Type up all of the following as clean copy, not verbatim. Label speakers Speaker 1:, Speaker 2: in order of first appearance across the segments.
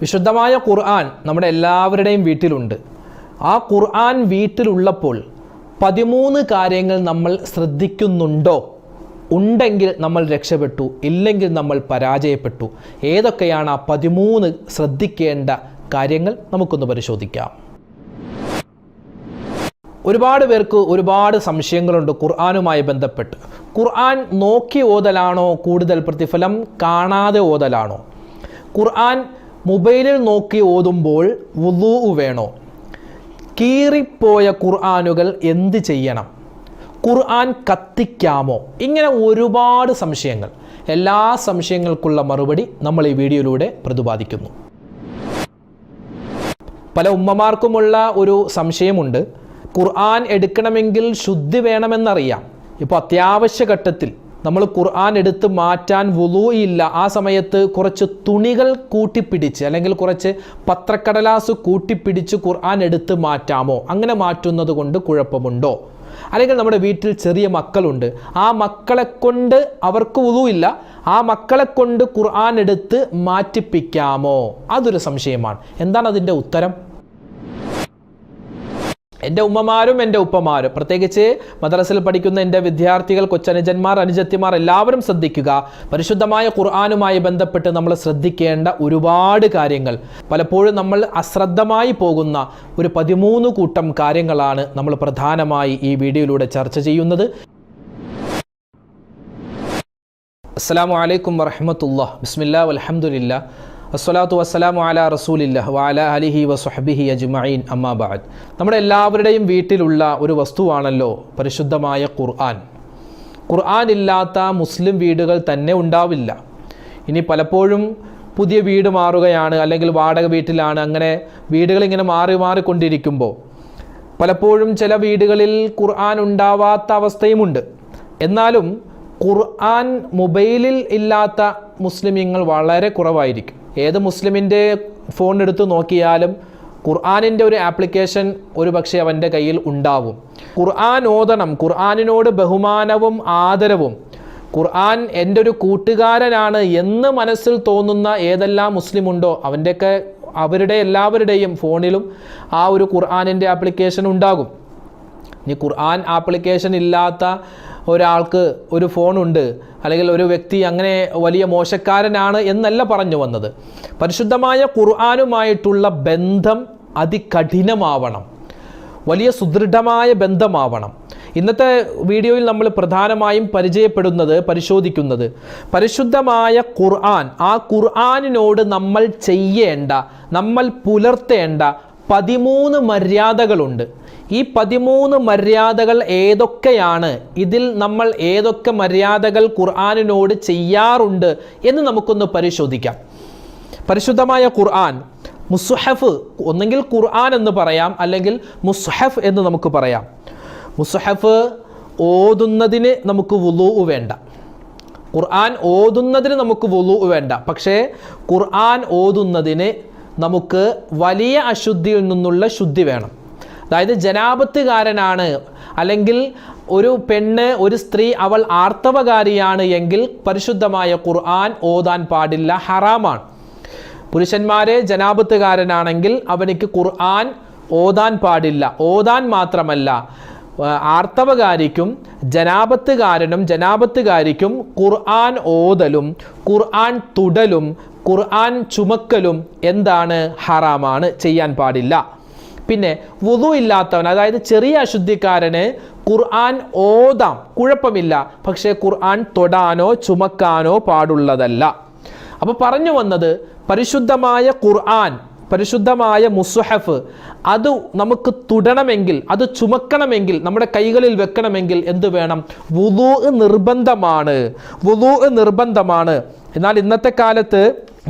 Speaker 1: വിശുദ്ധമായ ഖുർആൻ നമ്മുടെ എല്ലാവരുടെയും വീട്ടിലുണ്ട്. ആ ഖുർആൻ വീട്ടിലുള്ളപ്പോൾ 13 കാര്യങ്ങൾ നമ്മൾ ശ്രദ്ധിക്കുന്നുണ്ടോ? ഉണ്ടെങ്കിൽ നമ്മൾ രക്ഷപ്പെട്ടു, ഇല്ലെങ്കിൽ നമ്മൾ പരാജയപ്പെട്ടു. ഏതൊക്കെയാണ് ആ 13 ശ്രദ്ധിക്കേണ്ട കാര്യങ്ങൾ? നമുക്കൊന്ന് പരിശോധിക്കാം. ഒരുപാട് പേർക്ക് ഒരുപാട് സംശയങ്ങളുണ്ട് ഖുർആനുമായി ബന്ധപ്പെട്ട്. ഖുർആൻ നോക്കി ഓതലാണോ കൂടുതൽ പ്രതിഫലം, കാണാതെ ഓതലാണോ? ഖുർആൻ മൊബൈലിൽ നോക്കി ഓതുമ്പോൾ വുളൂ വേണോ? കീറിപ്പോയ ഖുർആനുകൾ എന്ത് ചെയ്യണം? ഖുർആൻ കത്തിക്കാമോ? ഇങ്ങനെ ഒരുപാട് സംശയങ്ങൾ. എല്ലാ സംശയങ്ങൾക്കുള്ള മറുപടി നമ്മൾ ഈ വീഡിയോയിലൂടെ പ്രതിപാദിക്കുന്നു. പല ഉമ്മമാർക്കുമുള്ള ഒരു സംശയമുണ്ട്. ഖുർആൻ എടുക്കണമെങ്കിൽ ശുദ്ധി വേണമെന്നറിയാം. ഇപ്പോൾ അത്യാവശ്യ ഘട്ടത്തിൽ നമ്മൾ ഖുർആൻ എടുത്ത് മാറ്റാൻ വുളൂ ഇല്ല. ആ സമയത്ത് കുറച്ച് തുണികൾ കൂട്ടിപ്പിടിച്ച് അല്ലെങ്കിൽ കുറച്ച് പത്രക്കടലാസ് കൂട്ടിപ്പിടിച്ച് ഖുർആൻ എടുത്ത് മാറ്റാമോ? അങ്ങനെ മാറ്റുന്നത് കൊണ്ട് കുഴപ്പമുണ്ടോ? അല്ലെങ്കിൽ നമ്മുടെ വീട്ടിൽ ചെറിയ മക്കളുണ്ട്, ആ മക്കളെ കൊണ്ട് അവർക്ക് വുളൂ ഇല്ല, ആ മക്കളെ കൊണ്ട് ഖുർആൻ എടുത്ത് മാറ്റിപ്പിക്കാമോ? അതൊരു സംശയമാണ്. എന്താണ് അതിൻ്റെ ഉത്തരം? എൻ്റെ ഉമ്മമാരും എൻ്റെ ഉപ്പമാരും, പ്രത്യേകിച്ച് മദ്രസയിൽ പഠിക്കുന്ന എൻ്റെ വിദ്യാർത്ഥികൾ, കൊച്ചനുജന്മാർ, അനുജത്തിമാർ എല്ലാവരും ശ്രദ്ധിക്കുക. പരിശുദ്ധമായ ഖുർആനുമായി ബന്ധപ്പെട്ട് നമ്മൾ ശ്രദ്ധിക്കേണ്ട ഒരുപാട് കാര്യങ്ങൾ, പലപ്പോഴും നമ്മൾ അശ്രദ്ധമായി പോകുന്ന ഒരു 13 കൂട്ടം കാര്യങ്ങളാണ് നമ്മൾ പ്രധാനമായി ഈ വീഡിയോയിലൂടെ ചർച്ച ചെയ്യുന്നത്. അസ്സലാമു അലൈക്കും വറഹ്മത്തുള്ളാഹി. ബിസ്മില്ലാ വൽഹംദുലില്ലാ അസ്സലാത്തു വസ്സലാമു അലാ റസൂലില്ലാഹ് വഅലാ ആലിഹി വസ്വഹ്ബിഹി അജ്മഈൻ, അമ്മാ ബഅദ്. നമ്മുടെ എല്ലാവരുടെയും വീട്ടിലുള്ള ഒരു വസ്തുവാണല്ലോ പരിശുദ്ധമായ ഖുർആൻ. ഖുർആൻ ഇല്ലാത്ത മുസ്ലിം വീടുകൾ തന്നെ ഉണ്ടാവില്ല. ഇനി പലപ്പോഴും പുതിയ വീട് മാറുകയാണ്, അല്ലെങ്കിൽ വാടക വീട്ടിലാണ്, അങ്ങനെ വീടുകൾ ഇങ്ങനെ മാറിക്കൊണ്ടിരിക്കുമ്പോൾ പലപ്പോഴും ചില വീടുകളിൽ ഖുർആൻ ഉണ്ടാവാത്ത അവസ്ഥയുമുണ്ട്. എന്നാലും ഖുർആൻ മൊബൈലിൽ ഇല്ലാത്ത മുസ്ലിമീങ്ങൾ വളരെ കുറവായിരിക്കും. ഏത് മുസ്ലിമിൻ്റെ ഫോൺ എടുത്ത് നോക്കിയാലും ഖുർആനിൻ്റെ ഒരു ആപ്ലിക്കേഷൻ ഒരു പക്ഷേ അവൻ്റെ കയ്യിൽ ഉണ്ടാവും. ഖുർആൻ ഓതണം, ഖുർആനിനോട് ബഹുമാനവും ആദരവും, ഖുർആൻ എൻ്റെ ഒരു കൂട്ടുകാരനാണ് എന്ന് മനസ്സിൽ തോന്നുന്ന ഏതെല്ലാം മുസ്ലിം ഉണ്ടോ അവരുടെ എല്ലാവരുടെയും ഫോണിലും ആ ഒരു ഖുർആനിൻ്റെ ആപ്ലിക്കേഷൻ ഉണ്ടാകും. ഇനി ഖുർആൻ ആപ്ലിക്കേഷൻ ഇല്ലാത്ത ഒരാൾക്ക് ഒരു ഫോണുണ്ട്, അല്ലെങ്കിൽ ഒരു വ്യക്തി അങ്ങനെ വലിയ മോശക്കാരനാണ് എന്നല്ല പറഞ്ഞു വന്നത്. പരിശുദ്ധമായ ഖുർആനുമായിട്ടുള്ള ബന്ധം അതികഠിനമാവണം, വലിയ സുദൃഢമായ ബന്ധമാവണം. ഇന്നത്തെ വീഡിയോയിൽ നമ്മൾ പ്രധാനമായും പരിശോധിക്കുന്നത് പരിശുദ്ധമായ ഖുർആൻ, ആ ഖുർആനിനോട് നമ്മൾ ചെയ്യേണ്ട, നമ്മൾ പുലർത്തേണ്ട 13 മര്യാദകളുണ്ട്. ഈ 13 മര്യാദകൾ ഏതൊക്കെയാണ്? ഇതിൽ നമ്മൾ ഏതൊക്കെ മര്യാദകൾ ഖുർആനിനോട് ചെയ്യാറുണ്ട് എന്ന് നമുക്കൊന്ന് പരിശോധിക്കാം. പരിശുദ്ധമായ ഖുർആൻ, മുസ്ഹഫ്, ഒന്നെങ്കിൽ ഖുർആൻ എന്ന് പറയാം, അല്ലെങ്കിൽ മുസ്ഹഫ് എന്ന് നമുക്ക് പറയാം. മുസ്ഹഫ് ഓതുന്നതിന് നമുക്ക് വുളൂ വേണ്ട, ഖുർആൻ ഓതുന്നതിന് നമുക്ക് വുളൂ വേണ്ട. പക്ഷേ ഖുർആൻ ഓതുന്നതിന് നമുക്ക് വലിയ അശുദ്ധിയിൽ നിന്നുള്ള ശുദ്ധി വേണം. അതായത് ജനാപത്തുകാരനാണ്, അല്ലെങ്കിൽ ഒരു പെണ്ണ്, ഒരു സ്ത്രീ, അവൾ ആർത്തവകാരിയാണ് എങ്കിൽ പരിശുദ്ധമായ ഖുർആൻ ഓതാൻ പാടില്ല, ഹറാമാണ്. പുരുഷന്മാരെ ജനാപത്തുകാരനാണെങ്കിൽ അവനിക്ക് ഖുർആൻ ഓതാൻ പാടില്ല. ഓതാൻ മാത്രമല്ല, ആർത്തവകാരിക്കും ജനാപത്തുകാരിക്കും ഖുർആൻ ഓതലും ഖുർആൻ തുടലും ഖുർആൻ ചുമക്കലും എന്താണ്? ഹറാമാണ്, ചെയ്യാൻ പാടില്ല. പിന്നെ വുളൂ ഇല്ലാത്തവൻ, അതായത് ചെറിയ അശുദ്ധിക്കാരന് ഖുർആൻ ഓതാം, കുഴപ്പമില്ല, പക്ഷേ ഖുർആൻ തൊടാനോ ചുമക്കാനോ പാടുള്ളതല്ല. അപ്പോൾ പറഞ്ഞു വന്നത്, പരിശുദ്ധമായ ഖുർആൻ, പരിശുദ്ധമായ മുസ്ഹഫ്, അത് നമുക്ക് തുടണമെങ്കിൽ, അത് ചുമക്കണമെങ്കിൽ, നമ്മുടെ കൈകളിൽ വെക്കണമെങ്കിൽ എന്ത് വേണം? വുളൂ നിർബന്ധമാണ്. എന്നാൽ ഇന്നത്തെ കാലത്ത്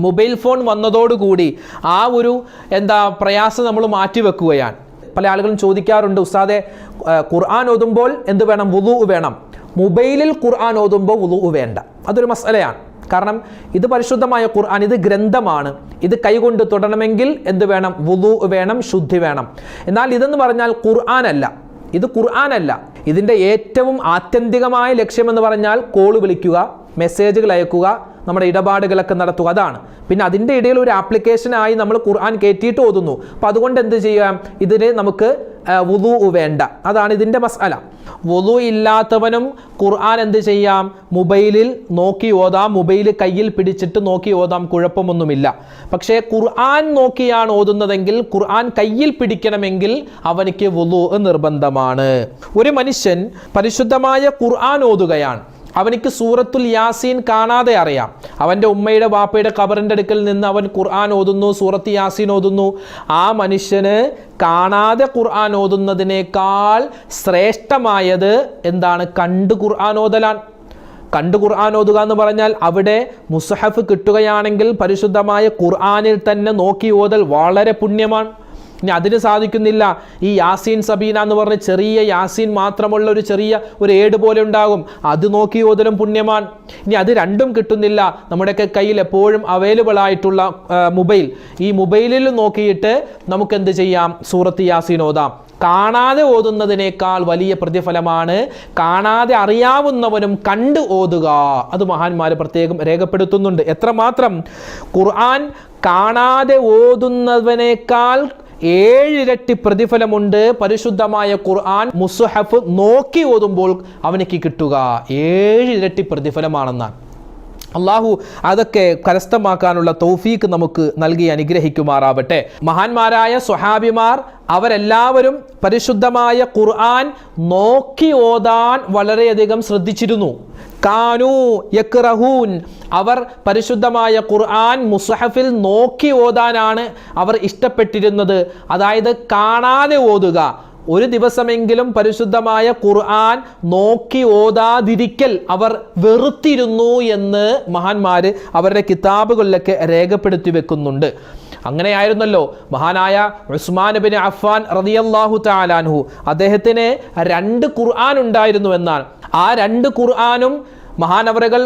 Speaker 1: മൊബൈൽ ഫോൺ വന്നതോടുകൂടി ആ ഒരു പ്രയാസം നമ്മൾ മാറ്റിവെക്കുകയാണ്. പല ആളുകളും ചോദിക്കാറുണ്ട്, ഉസ്താദെ, ഖുർആൻ ഓതുമ്പോൾ എന്ത് വേണം? വുളൂ വേണം. മൊബൈലിൽ ഖുർആൻ ഓതുമ്പോൾ വുളൂ വേണ്ട. അതൊരു മസലയാണ്. കാരണം ഇത് പരിശുദ്ധമായ ഖുർആൻ, ഇത് ഗ്രന്ഥമാണ്. ഇത് കൈകൊണ്ട് തൊടണമെങ്കിൽ എന്ത് വേണം? വുളൂ വേണം, ശുദ്ധി വേണം. എന്നാൽ ഇതെന്ന് പറഞ്ഞാൽ ഇത് ഖുർആനല്ല. ഇതിൻ്റെ ഏറ്റവും ആത്യന്തികമായ ലക്ഷ്യമെന്ന് പറഞ്ഞാൽ കോള് വിളിക്കുക, മെസ്സേജുകൾ അയക്കുക, നമ്മുടെ ഇടപാടുകളൊക്കെ നടത്തുക, അതാണ്. പിന്നെ അതിൻ്റെ ഇടയിൽ ഒരു ആപ്ലിക്കേഷനായി നമ്മൾ ഖുർആൻ കയറ്റിയിട്ട് ഓതുന്നു. അപ്പം അതുകൊണ്ട് എന്ത് ചെയ്യാം, ഇതിന് നമുക്ക് വുളു വേണ്ട, അതാണ് ഇതിൻ്റെ മസ്അല. വുളു ഇല്ലാത്തവനും ഖുർആൻ എന്ത് ചെയ്യാം, മൊബൈലിൽ നോക്കി ഓതാം, മൊബൈൽ കയ്യിൽ പിടിച്ചിട്ട് നോക്കി ഓതാം, കുഴപ്പമൊന്നുമില്ല. പക്ഷേ ഖുർആൻ നോക്കിയാണ് ഓതുന്നതെങ്കിൽ, ഖുർആൻ കയ്യിൽ പിടിക്കണമെങ്കിൽ അവനിക്ക് വുളു നിർബന്ധമാണ്. ഒരു മനുഷ്യൻ പരിശുദ്ധമായ ഖുർആൻ ഓതുകയാണ്, അവനിക്ക് സൂറത്തുൽ യാസീൻ കാണാതെ അറിയാം. അവൻ്റെ ഉമ്മയുടെ വാപ്പയുടെ ഖബറിൻ്റെ അടുക്കൽ നിന്ന് അവൻ ഖുർആൻ ഓതുന്നു, സൂറത്ത് യാസീൻ ഓതുന്നു. ആ മനുഷ്യന് കാണാതെ ഖുർആൻ ഓതുന്നതിനേക്കാൾ ശ്രേഷ്ഠമായത് എന്താണ്? കണ്ട് ഖുർആൻ ഓതലാണ്. കണ്ട് ഖുർആൻ ഓതുക എന്ന് പറഞ്ഞാൽ അവിടെ മുസ്ഹഫ് കിട്ടുകയാണെങ്കിൽ പരിശുദ്ധമായ ഖുർആനിൽ തന്നെ നോക്കി ഓതൽ വളരെ പുണ്യമാണ്. ഇനി അതിന് സാധിക്കുന്നില്ല, ഈ യാസീൻ സബീന എന്ന് പറഞ്ഞ ചെറിയ യാസീൻ മാത്രമുള്ള ഒരു ഏട് പോലെ ഉണ്ടാകും, അത് നോക്കി ഓതലും പുണ്യമാണ്. ഇനി അത് രണ്ടും കിട്ടുന്നില്ല, നമ്മുടെയൊക്കെ കയ്യിൽ എപ്പോഴും അവൈലബിൾ ആയിട്ടുള്ള മൊബൈൽ, ഈ മൊബൈലിൽ നോക്കിയിട്ട് നമുക്ക് എന്ത് ചെയ്യാം, സൂറത്ത് യാസീൻ ഓതാം. കാണാതെ ഓതുന്നതിനേക്കാൾ വലിയ പ്രതിഫലമാണ് കാണാതെ അറിയാവുന്നവനും കണ്ട് ഓതുക. അത് മഹാന്മാർ പ്രത്യേകം രേഖപ്പെടുത്തുന്നുണ്ട്. എത്രമാത്രം ഖുർആൻ കാണാതെ ഓതുന്നവനേക്കാൾ 7 ഇരട്ടി പ്രതിഫലമുണ്ട് പരിശുദ്ധമായ ഖുർആൻ മുസ്ഹഫ് നോക്കി ഓതുമ്പോൾ അവനിക്ക് കിട്ടുക. 7 ഇരട്ടി പ്രതിഫലമാണെന്നാണ്. അള്ളാഹു അതൊക്കെ കരസ്ഥമാക്കാനുള്ള തൗഫീക്ക് നമുക്ക് നൽകി അനുഗ്രഹിക്കുമാറാവട്ടെ. മഹാന്മാരായ സ്വഹാബിമാർ അവരെല്ലാവരും പരിശുദ്ധമായ ഖുർആൻ നോക്കി ഓതാൻ വളരെയധികം ശ്രദ്ധിച്ചിരുന്നു. കാനൂ യക്റഹൂൻ, അവർ പരിശുദ്ധമായ ഖുർആൻ മുസ്ഹഫിൽ നോക്കി ഓതാനാണ് അവർ ഇഷ്ടപ്പെട്ടിരുന്നത്. അതായത് കാണാതെ ഓതുക. ഒരു ദിവസമെങ്കിലും പരിശുദ്ധമായ ഖുർആൻ നോക്കി ഓതാതിരിക്കൽ അവർ വെറുത്തിരുന്നു എന്ന് മഹാന്മാര് അവരുടെ കിതാബുകളിലൊക്കെ രേഖപ്പെടുത്തി വെക്കുന്നുണ്ട്. അങ്ങനെയായിരുന്നല്ലോ മഹാനായ ഉസ്മാൻ ബിൻ അഫ്ഫാൻ റളിയല്ലാഹു തആല അൻഹു, അദ്ദേഹത്തിന് 2 ഖുർആൻ ഉണ്ടായിരുന്നു എന്നാണ്. ആ 2 ഖുർആനും മഹാനവറുകൾ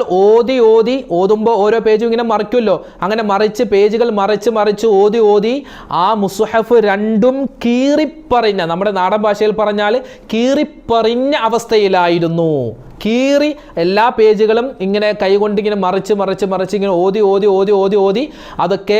Speaker 1: ഓതുമ്പോൾ ഓരോ പേജും ഇങ്ങനെ മറിക്കുമല്ലോ, അങ്ങനെ മറിച്ച് പേജുകൾ മറിച്ച് ഓതി ആ മുസ്ഹഫ് 2ഉം കീറിപ്പറിഞ്ഞ, നമ്മുടെ നാടൻ ഭാഷയിൽ പറഞ്ഞാൽ കീറിപ്പറിഞ്ഞ അവസ്ഥയിലായിരുന്നു. കീറി എല്ലാ പേജുകളും ഇങ്ങനെ കൈകൊണ്ട് ഇങ്ങനെ മറിച്ച് ഇങ്ങനെ ഓതി അതൊക്കെ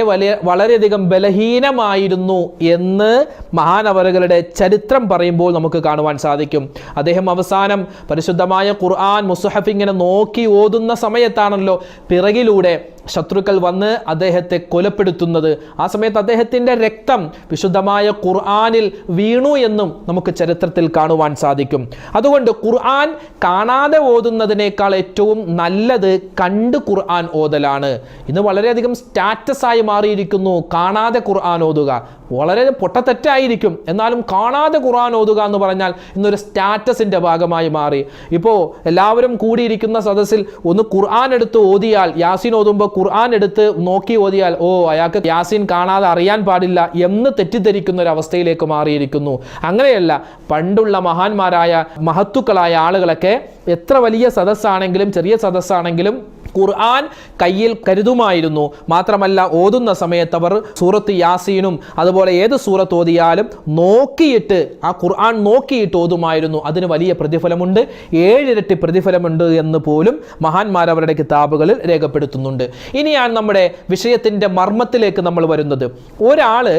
Speaker 1: വളരെയധികം ബലഹീനമായിരുന്നു എന്ന് മഹാനവറുകളുടെ ചരിത്രം പറയുമ്പോൾ നമുക്ക് കാണുവാൻ സാധിക്കും. അദ്ദേഹം അവസാനം പരിശുദ്ധമായ ഖുർആൻ മുസ്ഹഫ് ഇങ്ങനെ നോക്കി ഓതുന്ന സമയത്താണല്ലോ പിറകിലൂടെ ശത്രുക്കൾ വന്ന് അദ്ദേഹത്തെ കൊലപ്പെടുത്തുന്നത്. ആ സമയത്ത് അദ്ദേഹത്തിൻ്റെ രക്തം വിശുദ്ധമായ ഖുർആനിൽ വീണു എന്നും നമുക്ക് ചരിത്രത്തിൽ കാണുവാൻ സാധിക്കും. അതുകൊണ്ട് ഖുർആൻ കാണാതെ ഓതുന്നതിനേക്കാൾ ഏറ്റവും നല്ലത് കണ്ട് ഖുർആൻ ഓതലാണ്. ഇന്ന് വളരെയധികം സ്റ്റാറ്റസായി മാറിയിരിക്കുന്നു കാണാതെ ഖുർആൻ ഓതുക. വളരെ പൊട്ടത്തെറ്റായിരിക്കും, എന്നാലും കാണാതെ ഖുർആൻ ഓതുക എന്ന് പറഞ്ഞാൽ ഇന്നൊരു സ്റ്റാറ്റസിൻ്റെ ഭാഗമായി മാറി. ഇപ്പോൾ എല്ലാവരും കൂടിയിരിക്കുന്ന സദസ്സിൽ ഒന്ന് ഖുർആൻ എടുത്ത് ഓതിയാൽ, യാസീൻ ഓതുമ്പോൾ ഖുർആൻ എടുത്ത് നോക്കി ഓതിയാൽ അയാൾക്ക് യാസീൻ കാണാതെ അറിയാൻ പാടില്ല എന്ന് തെറ്റിദ്ധരിക്കുന്ന ഒരു അവസ്ഥയിലേക്ക് മാറിയിരിക്കുന്നു. അങ്ങനെയല്ല, പണ്ടുള്ള മഹാന്മാരായ മഹത്തുക്കളായ ആളുകളൊക്കെ എത്ര വലിയ സദസ്സാണെങ്കിലും ചെറിയ സദസ്സാണെങ്കിലും ഖുർആൻ കയ്യിൽ കരുതുമായിരുന്നു. മാത്രമല്ല ഓതുന്ന സമയത്ത് അവർ സൂറത്ത് യാസീനും അതുപോലെ ഏത് സൂറത്ത് ഓതിയാലും നോക്കിയിട്ട് ആ ഖുർആൻ നോക്കിയിട്ട് ഓതുമായിരുന്നു. അതിന് വലിയ പ്രതിഫലമുണ്ട്, 7 ഇരട്ടി പ്രതിഫലമുണ്ട് എന്ന് പോലും മഹാന്മാർ അവരുടെ കിതാബുകളിൽ രേഖപ്പെടുത്തുന്നുണ്ട്. ഇനിയാണ് നമ്മുടെ വിഷയത്തിൻ്റെ മർമ്മത്തിലേക്ക് നമ്മൾ വരുന്നത്. ഒരാള്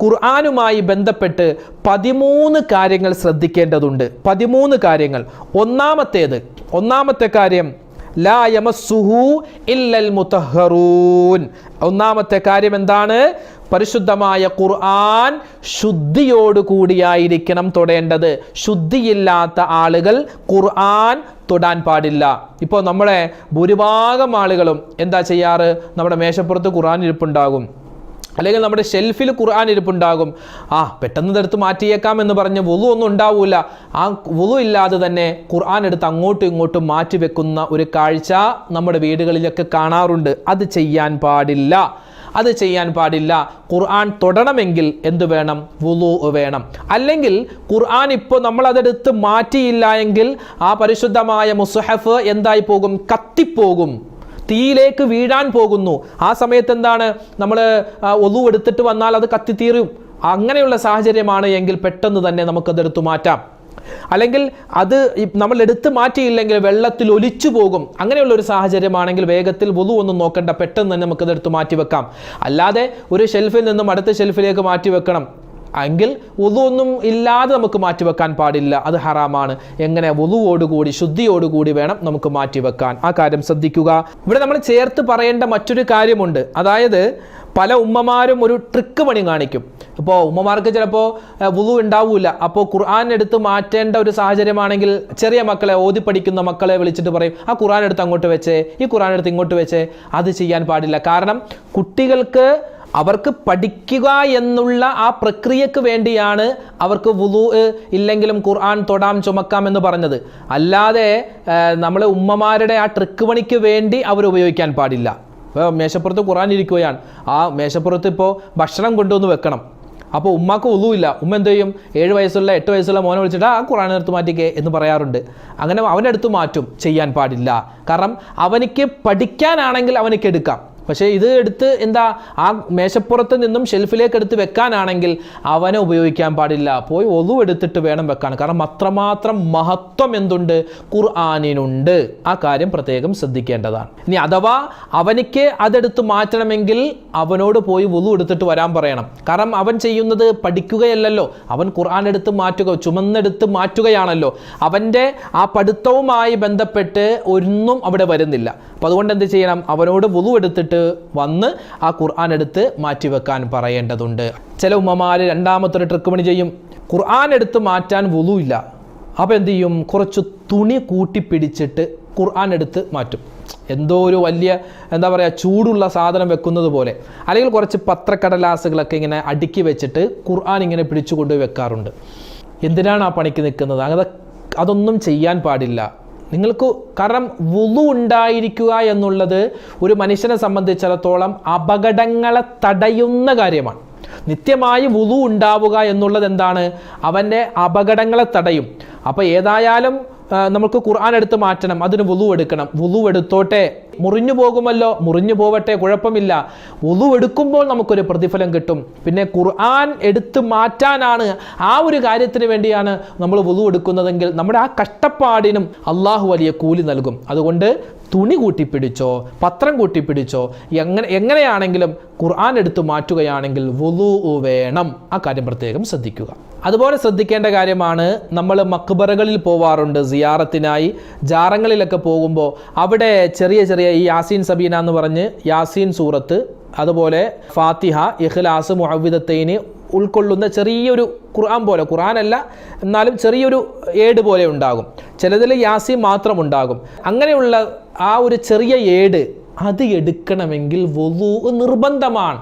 Speaker 1: ഖുർആനുമായി ബന്ധപ്പെട്ട് 13 കാര്യങ്ങൾ ശ്രദ്ധിക്കേണ്ടതുണ്ട്. 13 കാര്യങ്ങൾ. ഒന്നാമത്തെ കാര്യം ലാ യമസ്സുഹു ഇല്ലൽ മുതഹ്ഹറൂൻ. ഒന്നാമത്തെ കാര്യം എന്താണ്? പരിശുദ്ധമായ ഖുർആൻ ശുദ്ധിയോടുകൂടിയായിരിക്കണം തൊടേണ്ടത്. ശുദ്ധിയില്ലാത്ത ആളുകൾ ഖുർആൻ തൊടാൻ പാടില്ല. ഇപ്പോൾ നമ്മളെ ഭൂരിഭാഗം ആളുകളും എന്താ ചെയ്യാറ്? നമ്മുടെ മേശപ്പുറത്ത് ഖുർആൻ ഇരിപ്പുണ്ടാകും, അല്ലെങ്കിൽ നമ്മുടെ ഷെൽഫിൽ ഖുർആൻ ഇരിപ്പുണ്ടാകും. പെട്ടെന്ന് ഇതെടുത്ത് മാറ്റിയേക്കാം എന്ന് പറഞ്ഞ് വുളു ഒന്നും ഉണ്ടാവില്ല. ആ വുളു ഇല്ലാതെ തന്നെ ഖുർആൻ എടുത്ത് അങ്ങോട്ടും ഇങ്ങോട്ടും മാറ്റി വെക്കുന്ന ഒരു കാഴ്ച നമ്മുടെ വീടുകളിലൊക്കെ കാണാറുണ്ട്. അത് ചെയ്യാൻ പാടില്ല. ഖുർആൻ തൊടണമെങ്കിൽ എന്ത് വേണം? വുളു വേണം. അല്ലെങ്കിൽ ഖുർആൻ ഇപ്പോൾ നമ്മളതെടുത്ത് മാറ്റിയില്ല എങ്കിൽ ആ പരിശുദ്ധമായ മുസ്ഹഫ് എന്തായി പോകും? കത്തിപ്പോകും, തീയിലേക്ക് വീഴാൻ പോകുന്നു. ആ സമയത്ത് എന്താണ്, നമ്മൾ ഒളു എടുത്തിട്ട് വന്നാൽ അത് കത്തിത്തീരും. അങ്ങനെയുള്ള സാഹചര്യമാണ് എങ്കിൽ പെട്ടെന്ന് തന്നെ നമുക്കതെടുത്തു മാറ്റാം. അല്ലെങ്കിൽ അത് നമ്മൾ എടുത്ത് മാറ്റിയില്ലെങ്കിൽ വെള്ളത്തിൽ ഒലിച്ചു പോകും. അങ്ങനെയുള്ള ഒരു സാഹചര്യമാണെങ്കിൽ വേഗത്തിൽ വുളു ഒന്നും നോക്കണ്ട, പെട്ടെന്ന് തന്നെ നമുക്കത് എടുത്ത് മാറ്റി വെക്കാം. അല്ലാതെ ഒരു ഷെൽഫിൽ നിന്നും അടുത്ത ഷെൽഫിലേക്ക് മാറ്റി വെക്കണം എങ്കിൽ വുളു ഒന്നും ഇല്ലാതെ നമുക്ക് മാറ്റിവെക്കാൻ പാടില്ല, അത് ഹറാമാണ്. എങ്ങനെ? വുളുവോടുകൂടി ശുദ്ധിയോടുകൂടി വേണം നമുക്ക് മാറ്റിവെക്കാൻ. ആ കാര്യം ശ്രദ്ധിക്കുക. ഇവിടെ നമ്മൾ ചേർത്ത് പറയേണ്ട മറ്റൊരു കാര്യമുണ്ട്. അതായത് പല ഉമ്മമാരും ഒരു ട്രിക്ക് പണി കാണിക്കും. ഇപ്പോൾ ഉമ്മമാർക്ക് ചിലപ്പോൾ വുളു ഉണ്ടാവില്ല, അപ്പോൾ ഖുർആൻ എടുത്ത് മാറ്റേണ്ട ഒരു സാഹചര്യമാണെങ്കിൽ ചെറിയ മക്കളെ, ഓതി പഠിക്കുന്ന മക്കളെ വിളിച്ചിട്ട് പറയും, ആ ഖുർആൻ എടുത്ത് അങ്ങോട്ട് വെച്ചേ, ഈ ഖുർആൻ എടുത്ത് ഇങ്ങോട്ട് വെച്ചേ. അത് ചെയ്യാൻ പാടില്ല. കാരണം കുട്ടികൾക്ക് അവർക്ക് പഠിക്കുക എന്നുള്ള ആ പ്രക്രിയക്ക് വേണ്ടിയാണ് അവർക്ക് വുളു ഇല്ലെങ്കിലും ഖുർആൻ തൊടാം ചുമക്കാം എന്ന് പറഞ്ഞത്. അല്ലാതെ നമ്മൾ ഉമ്മമാരുടെ ആ ട്രിക്ക് പണിക്ക് വേണ്ടി അവർ ഉപയോഗിക്കാൻ പാടില്ല. ഇപ്പോൾ മേശപ്പുറത്ത് ഖുർആൻ ഇരിക്കുകയാണ്, ആ മേശപ്പുറത്ത് ഇപ്പോൾ ഭക്ഷണം കൊണ്ടുവന്ന് വെക്കണം. അപ്പോൾ ഉമ്മാക്ക് വുളു ഇല്ല, ഉമ്മ എന്ത് ചെയ്യും? 7 വയസ്സുള്ള 8 വയസ്സുള്ള മോനെ വിളിച്ചിട്ട് ആ ഖുർആൻ എടുത്ത് മാറ്റിക്കേ എന്ന് പറയാറുണ്ട്. അങ്ങനെ അവനെടുത്ത് മാറ്റും. ചെയ്യാൻ പാടില്ല. കാരണം അവനിക്ക് പഠിക്കാനാണെങ്കിൽ അവനിക്ക് എടുക്കാം. പക്ഷേ ഇത് എടുത്ത് ആ മേശപ്പുറത്ത് നിന്നും ഷെൽഫിലേക്ക് എടുത്ത് വെക്കാനാണെങ്കിൽ അവനെ ഉപയോഗിക്കാൻ പാടില്ല. പോയി ഒളു എടുത്തിട്ട് വേണം വെക്കാൻ. കാരണം അത്രമാത്രം മഹത്വം എന്തുണ്ട്? ഖുർആനിനുണ്ട്. ആ കാര്യം പ്രത്യേകം ശ്രദ്ധിക്കേണ്ടതാണ്. ഇനി അഥവാ അവനിക്ക് അതെടുത്ത് മാറ്റണമെങ്കിൽ അവനോട് പോയി വുളു എടുത്തിട്ട് വരാൻ പറയണം. കാരണം അവൻ ചെയ്യുന്നത് പഠിക്കുകയല്ലല്ലോ, അവൻ ഖുർആൻ എടുത്ത് മാറ്റുക, ചുമന്നെടുത്ത് മാറ്റുകയാണല്ലോ. അവൻ്റെ ആ പഠിത്തവുമായി ബന്ധപ്പെട്ട് ഒന്നും അവിടെ വരുന്നില്ല. അപ്പോൾ അതുകൊണ്ട് എന്ത് ചെയ്യണം? അവനോട് വുളു എടുത്തിട്ട് വന്ന് ആ ഖുർആൻ എടുത്ത് മാറ്റിവെക്കാൻ പറയേണ്ടതുണ്ട്. ചില ഉമ്മമാര് രണ്ടാമത്തെ ട്രിക്ക് പണി ചെയ്യും. ഖുർആൻ എടുത്ത് മാറ്റാൻ വുളു ഇല്ല, അപ്പോൾ എന്ത് ചെയ്യും? കുറച്ച് തുണി കൂട്ടിപ്പിടിച്ചിട്ട് ഖുർആൻ എടുത്ത് മാറ്റും. എന്തോ ഒരു വലിയ ചൂടുള്ള സാധനം വെക്കുന്നത് പോലെ. അല്ലെങ്കിൽ കുറച്ച് പത്രക്കടലാസുകളൊക്കെ ഇങ്ങനെ അടുക്കി വെച്ചിട്ട് ഖുർആൻ ഇങ്ങനെ പിടിച്ചു കൊണ്ടുപോയി വെക്കാറുണ്ട്. എന്തിനാണ് ആ പണിക്ക് നിൽക്കുന്നത്? അതൊന്നും ചെയ്യാൻ പാടില്ല നിങ്ങൾക്ക്. കാരണം വുളു ഉണ്ടായിരിക്കുക എന്നുള്ളത് ഒരു മനുഷ്യനെ സംബന്ധിച്ചിടത്തോളം അപകടങ്ങളെ തടയുന്ന കാര്യമാണ്. നിത്യമായി വുളു ഉണ്ടാവുക എന്നുള്ളത് എന്താണ്? അവൻ്റെ അപകടങ്ങളെ തടയും. അപ്പോൾ ഏതായാലും നമുക്ക് ഖുർആൻ എടുത്ത് മാറ്റണം, അതിന് വുളു എടുക്കണം. വുളു എടുത്തോട്ടെ, മുറിഞ്ഞു പോകുമല്ലോ, മുറിഞ്ഞു പോവട്ടെ, കുഴപ്പമില്ല. വുളു എടുക്കുമ്പോൾ നമുക്കൊരു പ്രതിഫലം കിട്ടും. പിന്നെ ഖുർആൻ എടുത്ത് മാറ്റാനാണ്, ആ ഒരു കാര്യത്തിന് വേണ്ടിയാണ് നമ്മൾ വുളു എടുക്കുന്നതെങ്കിൽ നമ്മുടെ ആ കഷ്ടപ്പാടിനും അള്ളാഹു വലിയ കൂലി നൽകും. അതുകൊണ്ട് തുണി കൂട്ടിപ്പിടിച്ചോ പത്രം കൂട്ടിപ്പിടിച്ചോ എങ്ങനെയാണെങ്കിലും ഖുർആൻ എടുത്ത് മാറ്റുകയാണെങ്കിൽ വുളു വേണം. ആ കാര്യം പ്രത്യേകം ശ്രദ്ധിക്കുക. അതുപോലെ ശ്രദ്ധിക്കേണ്ട കാര്യമാണ്, നമ്മൾ മക്ബറകളിൽ പോവാറുണ്ട് സിയാറത്തിനായി. ജാറങ്ങളിലൊക്കെ പോകുമ്പോൾ അവിടെ ചെറിയ ചെറിയ ഈ യാസീൻ സബീന എന്ന് പറഞ്ഞ് യാസീൻ സൂറത്ത്, അതുപോലെ ഫാത്തിഹ, ഇഖ്ലാസ്, മുഅവ്വിദത്തൈന് ഉൾക്കൊള്ളുന്ന ചെറിയൊരു ഖുർആൻ പോലെ, ഖുർആനല്ല എന്നാലും ചെറിയൊരു ഏട് പോലെ ഉണ്ടാകും. ചിലതിൽ യാസീൻ മാത്രം ഉണ്ടാകും. അങ്ങനെയുള്ള ആ ഒരു ചെറിയ ഏട് അത് എടുക്കണമെങ്കിൽ വുളു നിർബന്ധമാണ്.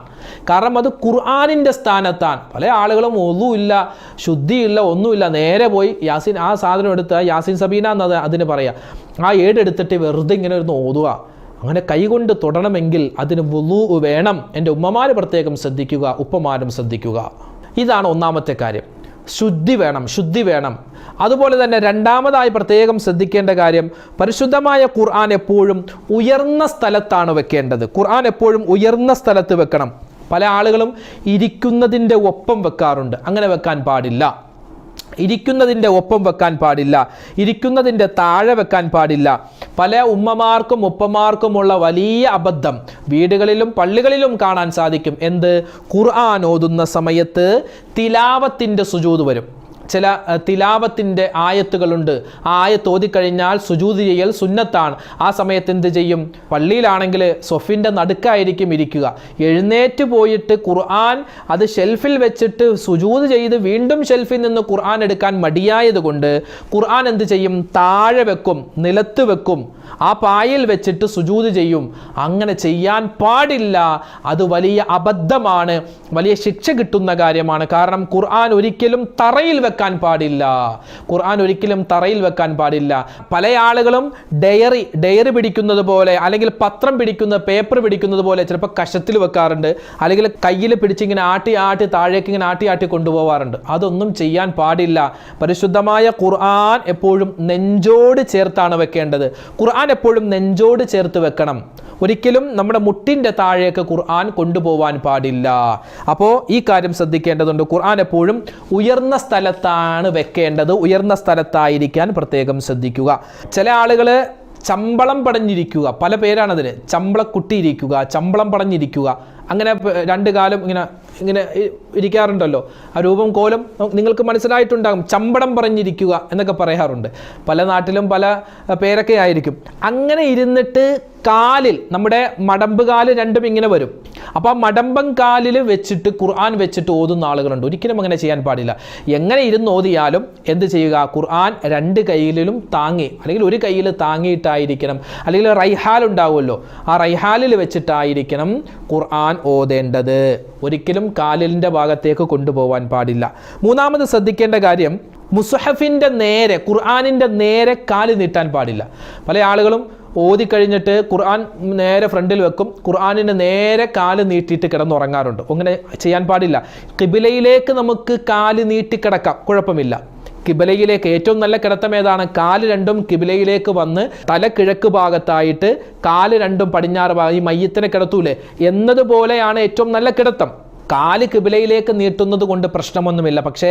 Speaker 1: കാരണം അത് ഖുർആനിൻ്റെ സ്ഥാനത്താണ്. പല ആളുകളും വുളു ഇല്ല, ശുദ്ധിയില്ല, ഒന്നുമില്ല, നേരെ പോയി യാസീൻ ആ സാധനം എടുത്ത് യാസീൻ സബീന എന്നത് അതിന് പറയാം, ആ ഏട് എടുത്തിട്ട് വെറുതെ ഇങ്ങനെ ഇരുന്ന് ഓതുക. അങ്ങനെ കൈകൊണ്ട് തൊടണമെങ്കിൽ അതിന് വുളു വേണം. എൻ്റെ ഉമ്മമാര് പ്രത്യേകം ശ്രദ്ധിക്കുക, ഉപ്പമാരും ശ്രദ്ധിക്കുക. ഇതാണ് ഒന്നാമത്തെ കാര്യം. ശുദ്ധി വേണം. അതുപോലെ തന്നെ രണ്ടാമതായി പ്രത്യേകം ശ്രദ്ധിക്കേണ്ട കാര്യം, പരിശുദ്ധമായ ഖുർആൻ എപ്പോഴും ഉയർന്ന സ്ഥലത്താണ് വെക്കേണ്ടത്. ഖുർആൻ എപ്പോഴും ഉയർന്ന സ്ഥലത്ത് വെക്കണം. പല ആളുകളും ഇരിക്കുന്നതിൻ്റെ ഒപ്പം വെക്കാറുണ്ട്. അങ്ങനെ വെക്കാൻ പാടില്ല. ഇരിക്കുന്നതിൻ്റെ ഒപ്പം വെക്കാൻ പാടില്ല, ഇരിക്കുന്നതിൻ്റെ താഴെ വെക്കാൻ പാടില്ല. പല ഉമ്മമാർക്കും ഉപ്പമാർക്കുമുള്ള വലിയ അബദ്ധം വീടുകളിലും പള്ളികളിലും കാണാൻ സാധിക്കും. എന്ത്? ഖുർആൻ ഓതുന്ന സമയത്ത് തിലാവത്തിൻ്റെ സുജൂദ് വരും. ചില തിലാവത്തിൻ്റെ ആയത്തുകളുണ്ട്. ആ ആയത്ത് ഓതിക്കഴിഞ്ഞാൽ സുജൂദ് ചെയ്യൽ സുന്നത്താണ്. ആ സമയത്ത് എന്ത് ചെയ്യും? പള്ളിയിലാണെങ്കിൽ സൊഫിൻ്റെ നടുക്കായിരിക്കും ഇരിക്കുക. എഴുന്നേറ്റ് പോയിട്ട് ഖുർആൻ അത് ഷെൽഫിൽ വെച്ചിട്ട് സുജൂദ് ചെയ്ത് വീണ്ടും ഷെൽഫിൽ നിന്ന് ഖുർആൻ എടുക്കാൻ മടിയായത് കൊണ്ട് ഖുർആൻ എന്ത് ചെയ്യും? താഴെ വെക്കും, നിലത്ത് വെക്കും, ആ പായിൽ വെച്ചിട്ട് സുജൂദ് ചെയ്യും. അങ്ങനെ ചെയ്യാൻ പാടില്ല. അത് വലിയ അബദ്ധമാണ്, വലിയ ശിക്ഷ കിട്ടുന്ന കാര്യമാണ്. കാരണം ഖുർആൻ ഒരിക്കലും തറയിൽ വെക്കാൻ പാടില്ല. ഖുർആൻ ഒരിക്കലും തറയിൽ വെക്കാൻ പാടില്ല. പല ആളുകളും ഡയറി പിടിക്കുന്നത് പോലെ, അല്ലെങ്കിൽ പത്രം പിടിക്കുന്ന പേപ്പർ പിടിക്കുന്നത് പോലെ ചിലപ്പോൾ കഷത്തിൽ വെക്കാറുണ്ട്, അല്ലെങ്കിൽ കയ്യിൽ പിടിച്ചിങ്ങനെ ആട്ടി താഴേക്ക് ഇങ്ങനെ ആട്ടി കൊണ്ടുപോകാറുണ്ട്. അതൊന്നും ചെയ്യാൻ പാടില്ല. പരിശുദ്ധമായ ഖുർആൻ എപ്പോഴും നെഞ്ചോട് ചേർത്താണ് വെക്കേണ്ടത്. ഖുർആൻ എപ്പോഴും നെഞ്ചോട് ചേർത്ത് വെക്കണം. ഒരിക്കലും നമ്മുടെ മുട്ടിൻ്റെ താഴേക്ക് ഖുർആൻ കൊണ്ടുപോകാൻ പാടില്ല. അപ്പോൾ ഈ കാര്യം ശ്രദ്ധിക്കേണ്ടതുണ്ട്. ഖുർആൻ എപ്പോഴും ഉയർന്ന സ്ഥലത്താണ് വെക്കേണ്ടത്. ഉയർന്ന സ്ഥലത്തായിരിക്കാൻ പ്രത്യേകം ശ്രദ്ധിക്കുക. ചില ആളുകൾ ചമ്പളം പടഞ്ഞിരിക്കുക, പല പേരാണതിന്, ചമ്പളക്കുട്ടിയിരിക്കുക, ചമ്പളം പടഞ്ഞിരിക്കുക, അങ്ങനെ രണ്ട് കാലം ഇങ്ങനെ ഇങ്ങനെ ഇരിക്കാറുണ്ടല്ലോ. ആ രൂപം കോലം നിങ്ങൾക്ക് മനസ്സിലായിട്ടുണ്ടാകും. ചമ്പടം പറഞ്ഞിരിക്കുക എന്നൊക്കെ പറയാറുണ്ട്. പല നാട്ടിലും പല പേരൊക്കെ ആയിരിക്കും. അങ്ങനെ ഇരുന്നിട്ട് കാലിൽ, നമ്മുടെ മടമ്പ് കാല് രണ്ടും ഇങ്ങനെ വരും. അപ്പോൾ ആ മടമ്പം കാലിൽ വെച്ചിട്ട് ഖുർആൻ വെച്ചിട്ട് ഓതുന്ന ആളുകളുണ്ട്. ഒരിക്കലും അങ്ങനെ ചെയ്യാൻ പാടില്ല. എങ്ങനെ ഇരുന്ന് ഓതിയാലും എന്ത് ചെയ്യുക, ഖുർആൻ രണ്ട് കൈയിലും താങ്ങി, അല്ലെങ്കിൽ ഒരു കൈയിൽ താങ്ങിയിട്ടായിരിക്കണം, അല്ലെങ്കിൽ റൈഹാൽ ഉണ്ടാവുമല്ലോ, ആ റൈഹാലിൽ വെച്ചിട്ടായിരിക്കണം ഖുർആൻ ഓതേണ്ടത്. ഒരിക്കലും കാലിൻ്റെ ഭാഗത്തേക്ക് കൊണ്ടുപോകാൻ പാടില്ല. മൂന്നാമത് ശ്രദ്ധിക്കേണ്ട കാര്യം, മുസ്ഹഫിൻ്റെ നേരെ, ഖുർആനിൻ്റെ നേരെ കാല് നീട്ടാൻ പാടില്ല. പല ആളുകളും ഓതിക്കഴിഞ്ഞിട്ട് ഖുർആൻ നേരെ ഫ്രണ്ടിൽ വെക്കും, ഖുർആനിന് നേരെ കാല് നീട്ടിയിട്ട് കിടന്നുറങ്ങാറുണ്ട്. അങ്ങനെ ചെയ്യാൻ പാടില്ല. ഖിബിലയിലേക്ക് നമുക്ക് കാല് നീട്ടിക്കിടക്കാം, കുഴപ്പമില്ല. കിബിലയിലേക്ക് ഏറ്റവും നല്ല കിടത്തം ഏതാണ്? കാല് രണ്ടും കിബിലയിലേക്ക് വന്ന് തല കിഴക്ക് ഭാഗത്തായിട്ട് കാല് രണ്ടും പടിഞ്ഞാറ് ഭാഗം, ഈ മയ്യത്തിനെ കിടത്തൂലേ എന്നതുപോലെയാണ് ഏറ്റവും നല്ല കിടത്തം. കാല് കിബിലയിലേക്ക് നീട്ടുന്നത് കൊണ്ട് പ്രശ്നമൊന്നുമില്ല. പക്ഷേ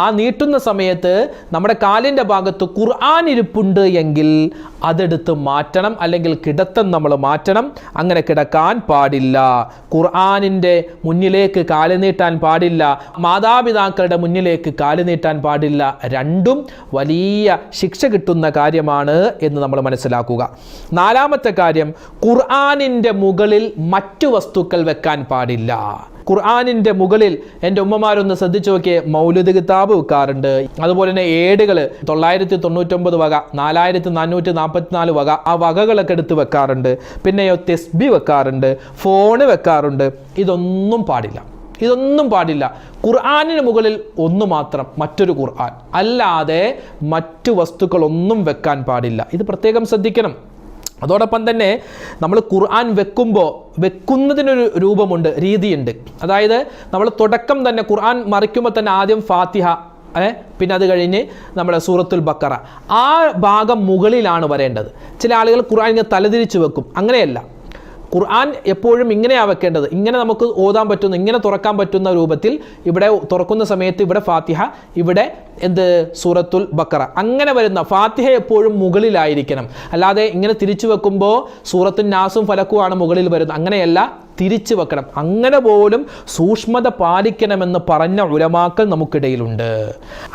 Speaker 1: ആ നീട്ടുന്ന സമയത്ത് നമ്മുടെ കാലിൻ്റെ ഭാഗത്ത് ഖുർആൻ ഇരിപ്പുണ്ട് എങ്കിൽ അതെടുത്ത് മാറ്റണം, അല്ലെങ്കിൽ കിടത്തം നമ്മൾ മാറ്റണം. അങ്ങനെ കിടക്കാൻ പാടില്ല. ഖുർആനിൻ്റെ മുന്നിലേക്ക് കാല് നീട്ടാൻ പാടില്ല, മാതാപിതാക്കളുടെ മുന്നിലേക്ക് കാല് നീട്ടാൻ പാടില്ല. രണ്ടും വലിയ ശിക്ഷ കിട്ടുന്ന കാര്യമാണ് എന്ന് നമ്മൾ മനസ്സിലാക്കുക. നാലാമത്തെ കാര്യം, ഖുർആനിൻ്റെ മുകളിൽ മറ്റു വസ്തുക്കൾ വെക്കാൻ പാടില്ല. ഖുർആനിൻ്റെ മുകളിൽ എൻ്റെ ഉമ്മമാരൊന്ന് ശ്രദ്ധിച്ചു നോക്കിയേ, മൗലിദ് കിതാബ് വെക്കാറുണ്ട്. അതുപോലെ തന്നെ ഏടുകൾ 999 വക, 4444 വക, ആ വകകളൊക്കെ എടുത്ത് വെക്കാറുണ്ട്. പിന്നെയോ തെസ്ബി വെക്കാറുണ്ട്, ഫോണ് വെക്കാറുണ്ട്. ഇതൊന്നും പാടില്ല, ഇതൊന്നും പാടില്ല. ഖുർആനിന് മുകളിൽ ഒന്ന് മാത്രം, മറ്റൊരു ഖുർആൻ, അല്ലാതെ മറ്റു വസ്തുക്കളൊന്നും വെക്കാൻ പാടില്ല. ഇത് പ്രത്യേകം ശ്രദ്ധിക്കണം. അതോടൊപ്പം തന്നെ നമ്മൾ ഖുർആൻ വെക്കുന്നതിനൊരു രൂപമുണ്ട്, രീതിയുണ്ട്. അതായത് നമ്മൾ തുടക്കം തന്നെ ഖുർആൻ മറിക്കുമ്പോൾ തന്നെ ആദ്യം ഫാത്തിഹ, പിന്നെ അത് കഴിഞ്ഞ് നമ്മുടെ സൂറത്തുൽ ബക്കറ, ആ ഭാഗം മുകളിലാണ് വരേണ്ടത്. ചില ആളുകൾ ഖുർആൻ ഇങ്ങനെ തലതിരിച്ച് വെക്കും. അങ്ങനെയല്ല, ഖുർആൻ എപ്പോഴും ഇങ്ങനെയാണ് വെക്കേണ്ടത്. ഇങ്ങനെ നമുക്ക് ഓതാൻ പറ്റുന്ന, ഇങ്ങനെ തുറക്കാൻ പറ്റുന്ന രൂപത്തിൽ ഇവിടെ തുറക്കുന്ന സമയത്ത് ഇവിടെ ഫാത്തിഹ, ഇവിടെ സൂറത്തുൽ ബക്കറ, അങ്ങനെ വരുന്ന ഫാത്തിഹ എപ്പോഴും മുകളിലായിരിക്കണം. അല്ലാതെ ഇങ്ങനെ തിരിച്ചു വെക്കുമ്പോൾ സൂറത്തുൽ നാസും ഫലക്കുമാണ് മുകളിൽ വരുന്നത്. അങ്ങനെയല്ല, തിരിച്ചു വെക്കണം. അങ്ങനെ പോലും സൂക്ഷ്മത പാലിക്കണമെന്ന് പറഞ്ഞ ഉലമാക്കൾ നമുക്കിടയിലുണ്ട്.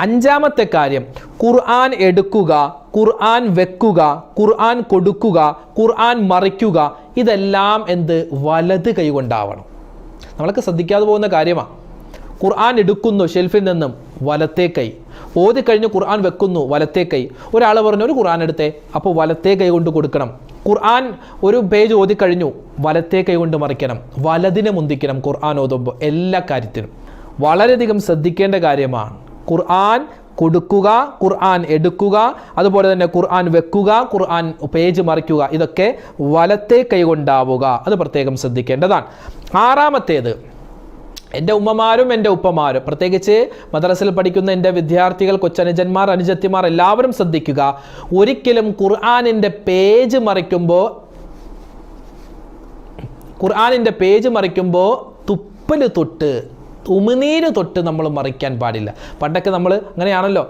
Speaker 1: അഞ്ചാമത്തെ കാര്യം, ഖുർആൻ എടുക്കുക, ഖുർആൻ വെക്കുക, ഖുർആൻ കൊടുക്കുക, ഖുർആൻ മറിക്കുക, ഇതെല്ലാം വലത് കൈകൊണ്ടാവണം. നമ്മളൊക്കെ ശ്രദ്ധിക്കാതെ പോകുന്ന കാര്യമാണ്. ഖുർആൻ എടുക്കുന്നു ഷെൽഫിൽ നിന്നും, വലത്തേ കൈ. ഓതി കഴിഞ്ഞ് ഖുർആൻ വെക്കുന്നു, വലത്തേ കൈ. ഒരാൾ പറഞ്ഞു ഒരു ഖുർആൻ എടുത്തേ, അപ്പോൾ വലത്തേ കൈ കൊണ്ട് കൊടുക്കണം. ഖുർആൻ ഒരു പേജ് ഓതി കഴിഞ്ഞു, വലത്തേ കൈ കൊണ്ട് മറിക്കണം, വലതിനെ മുന്തിക്കണം. ഖുർആൻ ഓതുമ്പോൾ എല്ലാ കാര്യത്തിനും വളരെയധികം ശ്രദ്ധിക്കേണ്ട കാര്യമാണ്. ഖുർആൻ കൊടുക്കുക, ഖുർആൻ എടുക്കുക, അതുപോലെ തന്നെ ഖുർആൻ വെക്കുക, ഖുർആൻ പേജ് മറിക്കുക, ഇതൊക്കെ വലത്തേ കൈ കൊണ്ടാവുക. അത് പ്രത്യേകം ശ്രദ്ധിക്കേണ്ടതാണ്. ആറാമത്തേത്, എൻ്റെ ഉമ്മമാരും എൻ്റെ ഉപ്പമാരും, പ്രത്യേകിച്ച് മദ്രസയിൽ പഠിക്കുന്ന എൻ്റെ വിദ്യാർത്ഥികൾ, കൊച്ചനുജന്മാർ, അനുജത്തിമാർ എല്ലാവരും ശ്രദ്ധിക്കുക. ഒരിക്കലും ഖുർആനിൻ്റെ പേജ് മറിക്കുമ്പോൾ തുപ്പൽ തൊട്ട്, ഉമിനീര് തൊട്ട് നമ്മൾ മറിക്കാൻ പാടില്ല. പണ്ടൊക്കെ നമ്മൾ അങ്ങനെയാണല്ലോ,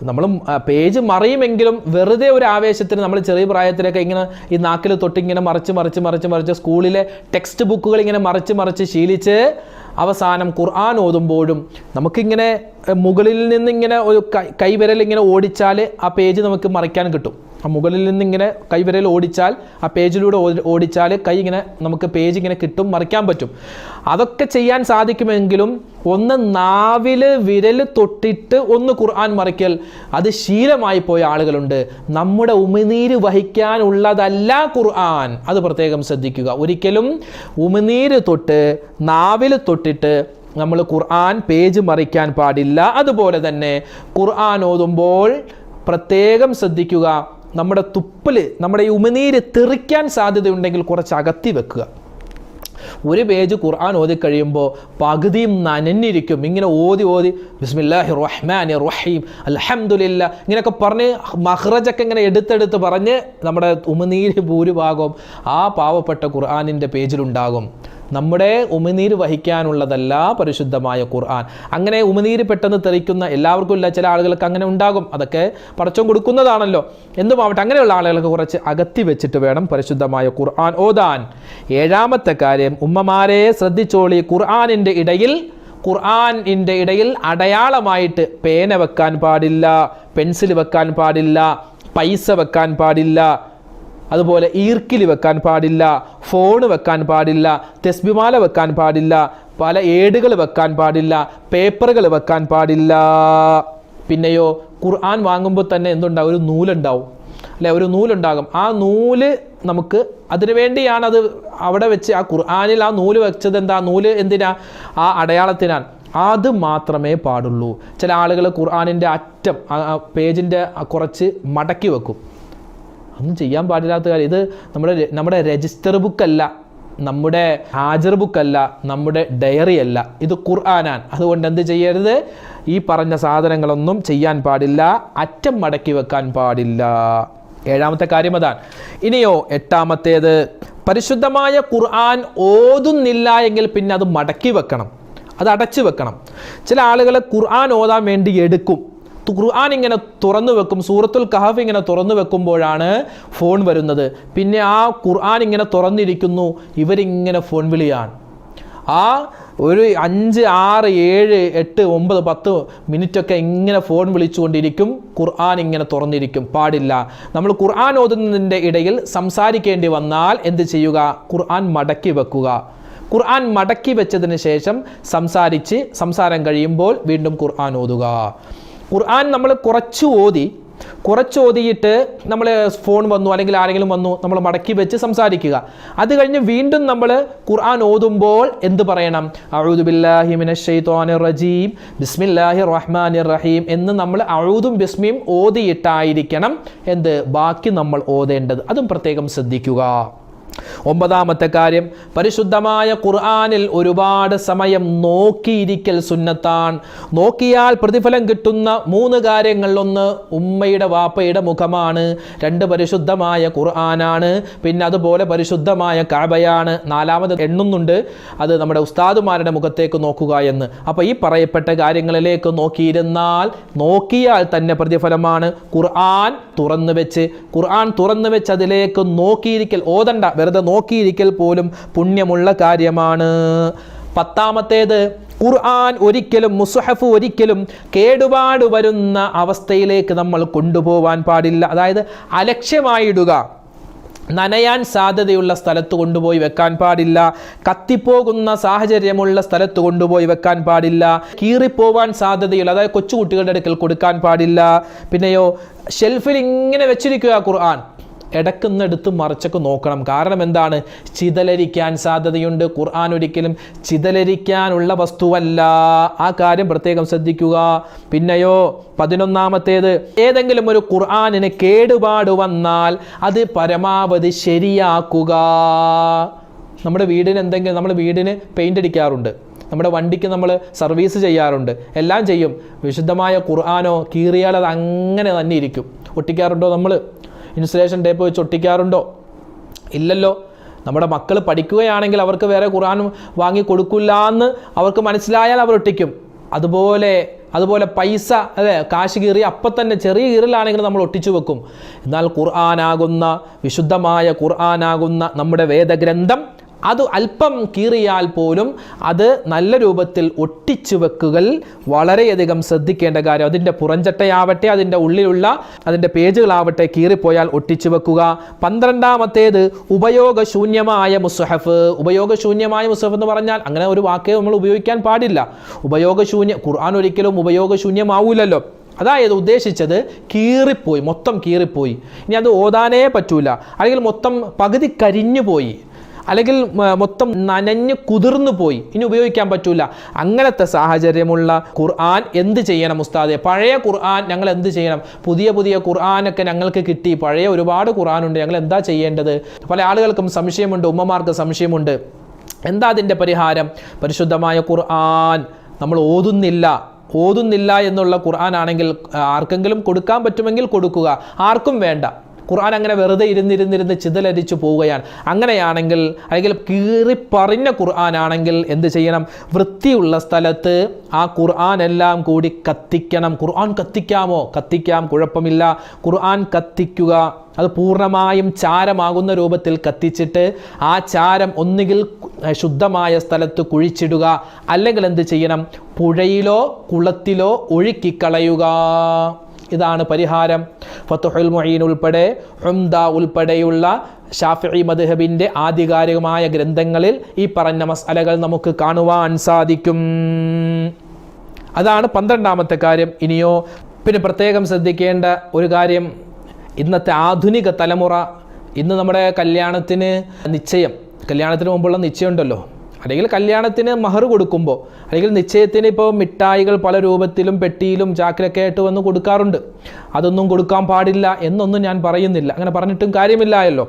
Speaker 1: നമ്മൾ പേജ് മറിയുമെങ്കിലും വെറുതെ ഒരു ആവേശത്തിന് നമ്മൾ ചെറിയ പ്രായത്തിലൊക്കെ ഇങ്ങനെ ഈ നാക്കിൽ തൊട്ട് ഇങ്ങനെ മറിച്ച് സ്കൂളിലെ ടെക്സ്റ്റ് ബുക്കുകൾ ഇങ്ങനെ മറിച്ച് ശീലിച്ച് അവസാനം ഖുർആൻ ഓതുമ്പോഴും നമുക്കിങ്ങനെ മുകളിൽ നിന്നിങ്ങനെ ഒരു കൈവിരൽ ഇങ്ങനെ ഓടിച്ചാൽ ആ പേജ് നമുക്ക് മറിക്കാൻ കിട്ടും. ആ മുകളിൽ നിന്നിങ്ങനെ കൈവിരൽ ഓടിച്ചാൽ, ആ പേജിലൂടെ ഓടിച്ചാൽ നമുക്ക് പേജ് ഇങ്ങനെ കിട്ടും, മറിക്കാൻ പറ്റും. അതൊക്കെ ചെയ്യാൻ സാധിക്കുമെങ്കിലും ഒന്ന് നാവിൽ വിരൽ തൊട്ടിട്ട് ഒന്ന് ഖുർആൻ മറിക്കൽ, അത് ശീലമായി പോയ ആളുകളുണ്ട്. നമ്മുടെ ഉമിനീര് വഹിക്കാനുള്ളതല്ല ഖുർആൻ, അത് പ്രത്യേകം ശ്രദ്ധിക്കുക. ഒരിക്കലും ഉമിനീര് തൊട്ട്, നാവിൽ തൊട്ടിട്ട് നമ്മൾ ഖുർആൻ പേജ് മറിക്കാൻ പാടില്ല. അതുപോലെ തന്നെ ഖുർആൻ ഓതുമ്പോൾ പ്രത്യേകം ശ്രദ്ധിക്കുക, നമ്മുടെ തുപ്പല്, നമ്മുടെ ഈ ഉമിനീര് തെറിക്കാൻ സാധ്യതയുണ്ടെങ്കിൽ കുറച്ച് അകത്തി വെക്കുക. ഒരു പേജ് ഖുർആൻ ഓതി കഴിയുമ്പോൾ പകുതിയും നനഞ്ഞിരിക്കും. ഇങ്ങനെ ഓതി ബിസ്മില്ലാഹി റഹ്മാനി റഹീം അൽഹംദുലില്ലാ ഇങ്ങനെയൊക്കെ പറഞ്ഞ് മഖ്റജൊക്കെ ഇങ്ങനെ എടുത്തെടുത്ത് പറഞ്ഞ് നമ്മുടെ ഉമിനീര് ഭൂരിഭാഗവും ആ പാവപ്പെട്ട ഖുർആനിൻ്റെ പേജിലുണ്ടാകും. നമ്മുടെ ഉമിനീര് വഹിക്കാനുള്ളതല്ല പരിശുദ്ധമായ ഖുർആൻ. അങ്ങനെ ഉമിനീര് പെട്ടെന്ന് തെറിക്കുന്ന എല്ലാവർക്കും ഇല്ല, ചില ആളുകൾക്ക് അങ്ങനെ ഉണ്ടാകും. അതൊക്കെ പടച്ചോൻ കൊടുക്കുന്നതാണല്ലോ. എന്തുമാവട്ടെ, അങ്ങനെയുള്ള ആളുകൾക്ക് കുറച്ച് അകത്തി വെച്ചിട്ട് വേണം പരിശുദ്ധമായ ഖുർആൻ ഓതാൻ. 7ാമത്തെ കാര്യം, ഉമ്മമാരെ ശ്രദ്ധിച്ചോളി, ഖുർആനിൻ്റെ ഇടയിൽ അടയാളമായിട്ട് പേന വെക്കാൻ പാടില്ല, പെൻസിൽ വെക്കാൻ പാടില്ല, പൈസ വെക്കാൻ പാടില്ല, അതുപോലെ ഈർക്കിൽ വെക്കാൻ പാടില്ല, ഫോൺ വെക്കാൻ പാടില്ല, തെസ്ബിമാല വെക്കാൻ പാടില്ല, പല ഏടുകൾ വെക്കാൻ പാടില്ല, പേപ്പറുകൾ വെക്കാൻ പാടില്ല. പിന്നെയോ ഖുർആൻ വാങ്ങുമ്പോൾ തന്നെ എന്തുണ്ടാവും? ഒരു നൂലുണ്ടാവും അല്ലെ? ഒരു നൂലുണ്ടാകും. ആ നൂല് നമുക്ക് അതിനു വേണ്ടിയാണ് അത് അവിടെ വെച്ച് ആ ഖുർആനിൽ ആ നൂല് വെച്ചത്. എന്താ നൂല്? എന്തിനാ? ആ അടയാളത്തിനാണ്. അത് മാത്രമേ പാടുള്ളൂ. ചില ആളുകൾ ഖുർആനിൻ്റെ അറ്റം പേജിൻ്റെ കുറച്ച് മടക്കി വെക്കും. ഒന്നും ചെയ്യാൻ പാടില്ലാത്ത കാര്യം. ഇത് നമ്മുടെ രജിസ്റ്റർ ബുക്കല്ല, നമ്മുടെ ഹാജർ ബുക്കല്ല, നമ്മുടെ ഡയറി അല്ല, ഇത് ഖുർആനാണ്. അതുകൊണ്ട് എന്ത് ചെയ്യരുത്? ഈ പറഞ്ഞ സാധനങ്ങളൊന്നും ചെയ്യാൻ പാടില്ല, അറ്റം മടക്കി വെക്കാൻ പാടില്ല. 7ാമത്തെ കാര്യം അതാണ്. ഇനിയോ 8ാമത്തേത്, പരിശുദ്ധമായ ഖുർആൻ ഓതുന്നില്ല എങ്കിൽ പിന്നെ അത് മടക്കി വെക്കണം, അത് അടച്ചു വെക്കണം. ചില ആളുകൾ ഖുർആൻ ഓതാൻ വേണ്ടി എടുക്കും, ഖുർആൻ ഇങ്ങനെ തുറന്നു വെക്കും, സൂറത്തുൽ കഹഫ് ഇങ്ങനെ തുറന്നു വെക്കുമ്പോഴാണ് ഫോൺ വരുന്നത്. പിന്നെ ആ ഖുർആൻ ഇങ്ങനെ തുറന്നിരിക്കുന്നു, ഇവരിങ്ങനെ ഫോൺ വിളിയാണ്. ആ ഒരു 5, 6, 7, 8, 9, 10 മിനിറ്റൊക്കെ ഇങ്ങനെ ഫോൺ വിളിച്ചുകൊണ്ടിരിക്കും, ഖുർആൻ ഇങ്ങനെ തുറന്നിരിക്കും. പാടില്ല. നമ്മൾ ഖുർആൻ ഓതുന്നതിൻ്റെ ഇടയിൽ സംസാരിക്കേണ്ടി വന്നാൽ എന്ത് ചെയ്യുക? ഖുർആൻ മടക്കി വെക്കുക. ഖുർആൻ മടക്കി വെച്ചതിന് ശേഷം സംസാരം കഴിയുമ്പോൾ വീണ്ടും ഖുർആൻ ഓതുക. ഖുർആൻ നമ്മൾ കുറച്ച് ഓതിയിട്ട് നമ്മൾ ഫോൺ വന്നു അല്ലെങ്കിൽ ആരെങ്കിലും വന്നു, നമ്മൾ മടക്കി വെച്ച് സംസാരിക്കുക. അത് കഴിഞ്ഞ് വീണ്ടും നമ്മൾ ഖുർആൻ ഓതുമ്പോൾ എന്ത് പറയണം? അഊദു ബില്ലാഹി മിനശ് ശൈത്വാനിർ റജീം ബിസ്മില്ലാഹിർ റഹ്മാനിർ റഹീം എന്ന് നമ്മൾ അഊദും ബിസ്മിയും ഓതിയിട്ടായിരിക്കണം ബാക്കി നമ്മൾ ഓതേണ്ടത്. അതും പ്രത്യേകം ശ്രദ്ധിക്കുക. 9ാമത്തെ കാര്യം, പരിശുദ്ധമായ ഖുർആനിൽ ഒരുപാട് സമയം നോക്കിയിരിക്കൽ സുന്നത്താണ്. നോക്കിയാൽ പ്രതിഫലം കിട്ടുന്ന 3 കാര്യങ്ങൾ: 1 ഉമ്മയുടെ വാപ്പയുടെ മുഖമാണ്, 2 പരിശുദ്ധമായ ഖുർആനാണ്, പിന്നെ അതുപോലെ പരിശുദ്ധമായ കഅബയാണ്. 4ാമത് എണ്ണുന്നുണ്ട്, അത് നമ്മുടെ ഉസ്താദുമാരുടെ മുഖത്തേക്ക് നോക്കുക എന്ന്. അപ്പോൾ ഈ പറയപ്പെട്ട കാര്യങ്ങളിലേക്ക് നോക്കിയാൽ തന്നെ പ്രതിഫലമാണ്. ഖുർആൻ തുറന്നു വെച്ച് അതിലേക്ക് നോക്കിയിരിക്കൽ, ഓതണ്ട, വെറുതെ നോക്കിയിരിക്കൽ പോലും പുണ്യമുള്ള കാര്യമാണ്. 10ാമത്തേത്, ഖുർആൻ മുസ്ഹഫ് ഒരിക്കലും കേടുപാട് വരുന്ന അവസ്ഥയിലേക്ക് നമ്മൾ കൊണ്ടുപോകാൻ പാടില്ല. അതായത് അലക്ഷ്യമായിടുക, നനയാൻ സാധ്യതയുള്ള സ്ഥലത്ത് കൊണ്ടുപോയി വെക്കാൻ പാടില്ല, കത്തിപ്പോകുന്ന സാഹചര്യമുള്ള സ്ഥലത്ത് കൊണ്ടുപോയി വെക്കാൻ പാടില്ല, കീറിപ്പോവാൻ സാധ്യതയുള്ള, അതായത് കൊച്ചുകുട്ടികളുടെ അടുക്കൽ കൊടുക്കാൻ പാടില്ല. പിന്നെയോ ഷെൽഫിൽ ഇങ്ങനെ വെച്ചിരിക്കുക ഖുർആൻ, ഇടക്കുന്നെടുത്ത് മറിച്ചൊക്കെ നോക്കണം. കാരണം എന്താണ്? ചിതലരിക്കാൻ സാധ്യതയുണ്ട്. ഖുർആൻ ഒരിക്കലും ചിതലരിക്കാനുള്ള വസ്തുവല്ല. ആ കാര്യം പ്രത്യേകം ശ്രദ്ധിക്കുക. പിന്നെയോ 11ാമത്തേത്, ഏതെങ്കിലും ഒരു ഖുർആനിന് കേടുപാട് വന്നാൽ അത് പരമാവധി ശരിയാക്കുക. നമ്മുടെ വീടിന് പെയിൻ്റ് അടിക്കാറുണ്ട്, നമ്മുടെ വണ്ടിക്ക് നമ്മൾ സർവീസ് ചെയ്യാറുണ്ട്, എല്ലാം ചെയ്യും. വിശുദ്ധമായ ഖുർആനോ കീറിയാൽ അത് അങ്ങനെ തന്നെ ഇരിക്കും. ഒട്ടിക്കാറുണ്ടോ? നമ്മൾ ഇൻസുലേഷൻ ടേപ്പ് വെച്ച് ഒട്ടിക്കാറുണ്ടോ? ഇല്ലല്ലോ. നമ്മുടെ മക്കൾ പഠിക്കുകയാണെങ്കിൽ അവർക്ക് വേറെ ഖുർആൻ വാങ്ങി കൊടുക്കില്ല എന്ന് അവർക്ക് മനസ്സിലായാൽ അവർ ഒട്ടിക്കും. അതുപോലെ പൈസ, അതെ, കാശ് കീറി അപ്പം തന്നെ ചെറിയ കീറിലാണെങ്കിൽ നമ്മൾ ഒട്ടിച്ചു വെക്കും. എന്നാൽ വിശുദ്ധമായ ഖുർആനാകുന്ന നമ്മുടെ വേദഗ്രന്ഥം അത് അല്പം കീറിയാൽ പോലും അത് നല്ല രൂപത്തിൽ ഒട്ടിച്ചു വെക്കുക വളരെയധികം ശ്രദ്ധിക്കേണ്ട കാര്യം. അതിൻ്റെ പുറംചട്ടയാവട്ടെ, അതിൻ്റെ ഉള്ളിലുള്ള അതിൻ്റെ പേജുകളാവട്ടെ, കീറിപ്പോയാൽ ഒട്ടിച്ചു വെക്കുക. 12ാമത്തേത്, ഉപയോഗശൂന്യമായ മുസ്ഹഫ്. ഉപയോഗശൂന്യമായ മുസ്ഹഫ് എന്ന് പറഞ്ഞാൽ അങ്ങനെ ഒരു വാക്കേ നമ്മൾ ഉപയോഗിക്കാൻ പാടില്ല. ഖുർആൻ ഒരിക്കലും ഉപയോഗശൂന്യമാവൂലല്ലോ. അതായത് ഉദ്ദേശിച്ചത് മൊത്തം കീറിപ്പോയി, ഇനി അത് ഓതാനേ പറ്റൂല, അല്ലെങ്കിൽ മൊത്തം പകുതി കരിഞ്ഞു പോയി, അല്ലെങ്കിൽ മൊത്തം നനഞ്ഞ് കുതിർന്നു പോയി, ഇനി ഉപയോഗിക്കാൻ പറ്റൂല. അങ്ങനത്തെ സാഹചര്യമുള്ള ഖുർആൻ എന്ത് ചെയ്യണം ഉസ്താദെ? പഴയ ഖുർആൻ ഞങ്ങൾ എന്ത് ചെയ്യണം? പുതിയ ഖുർആനൊക്കെ ഞങ്ങൾക്ക് കിട്ടി, പഴയ ഒരുപാട് ഖുർആനുണ്ട്, ഞങ്ങൾ എന്താ ചെയ്യേണ്ടത്? പല ആളുകൾക്കും സംശയമുണ്ട്, ഉമ്മമാർക്ക് സംശയമുണ്ട്. എന്താ അതിൻ്റെ പരിഹാരം? പരിശുദ്ധമായ ഖുർആൻ നമ്മൾ ഓതുന്നില്ല എന്നുള്ള ഖുർആൻ ആണെങ്കിൽ ആർക്കെങ്കിലും കൊടുക്കാൻ പറ്റുമെങ്കിൽ കൊടുക്കുക, ആർക്കും വേണ്ട. ഖുർആൻ അങ്ങനെ വെറുതെ ഇരുന്നിരുന്നിരുന്ന് ചിതലരിച്ചു പോവുകയാണ്. അങ്ങനെയാണെങ്കിൽ, അല്ലെങ്കിൽ കീറിപ്പറിഞ്ഞ ഖുർആൻ ആണെങ്കിൽ എന്ത് ചെയ്യണം? വൃത്തിയുള്ള സ്ഥലത്ത് ആ ഖുർആൻ എല്ലാം കൂടി കത്തിക്കണം. ഖുർആൻ കത്തിക്കാമോ? കത്തിക്കാം, കുഴപ്പമില്ല. ഖുർആൻ കത്തിക്കുക, അത് പൂർണ്ണമായും ചാരമാകുന്ന രൂപത്തിൽ കത്തിച്ചിട്ട് ആ ചാരം ഒന്നുകിൽ ശുദ്ധമായ സ്ഥലത്ത് കുഴിച്ചിടുക, അല്ലെങ്കിൽ എന്ത് ചെയ്യണം? പുഴയിലോ കുളത്തിലോ ഒഴുക്കിക്കളയുക. ഇതാണ് പരിഹാരം. ഫത്ഹുൽ മുഈൻ ഉൾപ്പെടെ ഉംദ ഉൾപ്പെടെയുള്ള ഷാഫിഈ മദ്ഹബിൻ്റെ ആധികാരികമായ ഗ്രന്ഥങ്ങളിൽ ഈ പറഞ്ഞ മസ്അലകൾ നമുക്ക് കാണുവാൻ സാധിക്കും. അതാണ് 12ാമത്തെ കാര്യം. ഇനിയോ പിന്നെ പ്രത്യേകം ശ്രദ്ധിക്കേണ്ട ഒരു കാര്യം, ഇന്നത്തെ ആധുനിക തലമുറ, ഇന്ന് നമ്മുടെ കല്യാണത്തിന് മുമ്പുള്ള നിശ്ചയം ഉണ്ടല്ലോ, അല്ലെങ്കിൽ കല്യാണത്തിന് മഹർ കൊടുക്കുമ്പോൾ, അല്ലെങ്കിൽ നിശ്ചയത്തിന് ഇപ്പോൾ മിഠായികൾ പല രൂപത്തിലും പെട്ടിയിലും ചാക്കിലൊക്കെ ആയിട്ട് വന്ന് കൊടുക്കാറുണ്ട്. അതൊന്നും കൊടുക്കാൻ പാടില്ല എന്നൊന്നും ഞാൻ പറയുന്നില്ല, അങ്ങനെ പറഞ്ഞിട്ടും കാര്യമില്ലല്ലോ.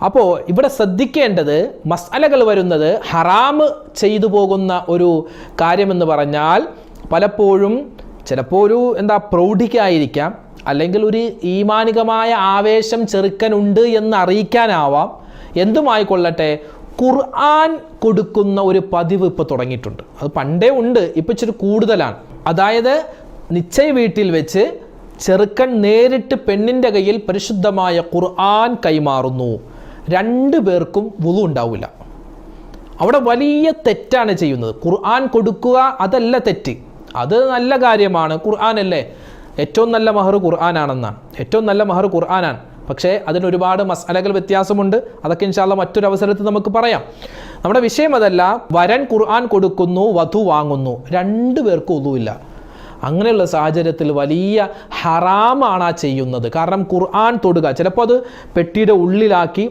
Speaker 1: അപ്പോൾ ഇവിടെ ശ്രദ്ധിക്കേണ്ടത് മസ്അലകൾ വരുന്നത് ഹറാമ് ചെയ്തു പോകുന്ന ഒരു കാര്യമെന്ന് പറഞ്ഞാൽ പലപ്പോഴും ചിലപ്പോൾ ഒരു പ്രൗഢിക്കായിരിക്കാം, അല്ലെങ്കിൽ ഒരു ഈമാനികമായ ആവേശം ചെറുക്കനുണ്ട് എന്ന് അറിയിക്കാനാവാം, എന്തുമായിക്കൊള്ളട്ടെ, ഖുർആൻ കൊടുക്കുന്ന ഒരു പതിവ് ഇപ്പോൾ തുടങ്ങിയിട്ടുണ്ട്. അത് പണ്ടേ ഉണ്ട്, ഇപ്പോൾ ഇച്ചിരി കൂടുതലാണ്. അതായത് നിശ്ചയ വീട്ടിൽ വെച്ച് ചെറുക്കൻ നേരിട്ട് പെണ്ണിൻ്റെ കയ്യിൽ പരിശുദ്ധമായ ഖുർആൻ കൈമാറുന്നു. 2 പേർക്കും വുളു ഉണ്ടാവില്ല. അവിടെ വലിയ തെറ്റാണ് ചെയ്യുന്നത്. ഖുർആൻ കൊടുക്കുക അതല്ല തെറ്റ്, അത് നല്ല കാര്യമാണ്. ഖുർആനല്ലേ, ഏറ്റവും നല്ല മഹർ ഖുർആനാണെന്നാണ്, ഏറ്റവും നല്ല മഹർ ഖുർആനാണ്. പക്ഷേ അതിനൊരുപാട് മസ്അലകൾ വ്യത്യാസമുണ്ട്. അതൊക്കെ ഇൻഷാ അല്ലാഹ് മറ്റൊരു അവസരത്തിൽ നമുക്ക് പറയാം. നമ്മുടെ വിഷയം അതല്ല. വരൻ ഖുർആൻ കൊടുക്കുന്നു, വധു വാങ്ങുന്നു, 2 പേർക്കും ഒന്നുമില്ല. അങ്ങനെയുള്ള സാഹചര്യത്തിൽ വലിയ ഹറാമാണ് ആ ചെയ്യുന്നത്. കാരണം ഖുർആൻ തൊടുക, ചിലപ്പോൾ അത് പെട്ടിയുടെ ഉള്ളിലാക്കി